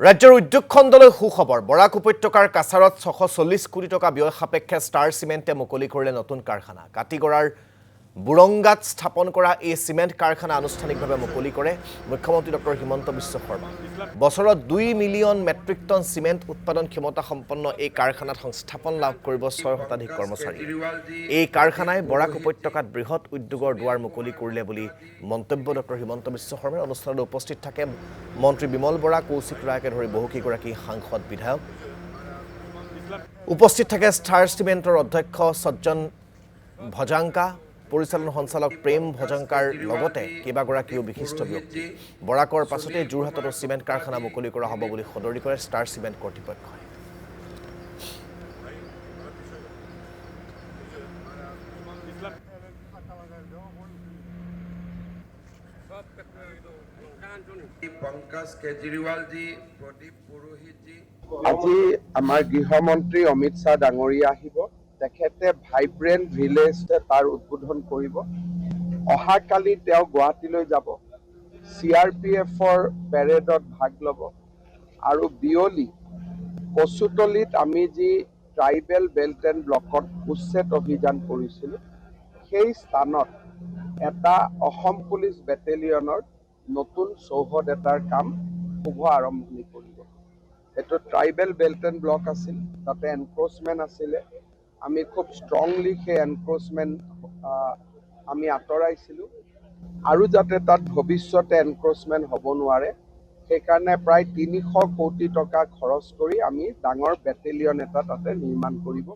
ৰাজ্যৰ উদ্যোগ খণ্ডলৈ সুখবৰ বৰাক উপত্যকাৰ কাছাৰত 640 কোটি টকা ব্যয় সাপেক্ষে ষ্টাৰ সিমেন্টে মুকলি কৰিলে নতুন কাৰখানা কাটিগড়াৰ বুৰংগাত স্থাপন কৰা এই সিমেন্ট কাৰখানা আনুষ্ঠানিকভাৱে মুকলি কৰে মুখ্যমন্ত্ৰী ডক্টৰ হিমন্ত বিশ্ব শৰ্মা বছৰত 2 মিলিয়ন মেট্ৰিক টন সিমেন্ট উৎপাদন ক্ষমতা সম্পন্ন এই কাৰখানাত সংস্থাপন লাভ কৰিব 6 শতাধিক কৰ্মচাৰী এই কাৰখানাই বৰাক উপত্যকাত বৃহৎ উদ্যোগৰ দুৱাৰ মুকলি কৰিলে বুলি মন্তব্য ডক্টৰ হিমন্ত বিশ্ব শৰ্মাৰ অনুষ্ঠানত উপস্থিত থাকে মন্ত্ৰী বিমল বৰা কৌশিক ৰায়কে ধৰি বহুকেইগৰাকী সাংসদ বিধায়ক উপস্থিত থাকে ষ্টাৰ সিমেন্টৰ অধ্যক্ষ সজ্জন ভজাংকা পৰিচালন সঞ্চালক প্ৰেম ভজাংকাৰ লগতে কেইবাগৰাকীও বিশিষ্ট ব্যক্তি বৰাকৰ পাছতে যোৰহাটত সিমেন্ট কাৰখানা মুকলি কৰা হ'ব বুলি সদৰি কৰে ষ্টাৰ সিমেন্ট কৰ্তৃপক্ষই पंकज केजरीवाल जी प्रदीप पुरोहित जी আজি আমাৰ গৃহমন্ত্ৰী অমিত শাহ ডাঙৰীয়া আহিব তেখেতে ভাইব্ৰেণ্ট ভিলেজ তাৰ উদ্বোধন কৰিব অহাকালি তেওঁ গুৱাহাটীলৈ যাব CRPFৰ পেৰেডত ভাগ ল'ব আৰু বিয়লি কচুতলিত আমি যি ট্ৰাইবেল বেল্ট এণ্ড ব্লকত উচ্ছেদ অভিযান কৰিছিলোঁ সেই স্থানত এটা অসম পুলিচ বেটেলিয়নৰ নতুন চৌহদ এটাৰ কাম শুভ আৰম্ভণি কৰিব এটা ট্ৰাইবেল বেল্ট এণ্ড ব্লক আছিল তাতে এনক্ৰোচমেণ্ট আছিলে আমি খুব ষ্ট্ৰংলি সেই এনক্ৰোচমেণ্ট আমি আঁতৰাইছিলোঁ আৰু যাতে তাত ভৱিষ্যতে এনক্ৰোচমেণ্ট হ'ব নোৱাৰে সেইকাৰণে প্ৰায় 300 কোটি টকা খৰচ কৰি আমি ডাঙৰ বেটেলিয়ন এটা তাতে নিৰ্মাণ কৰিব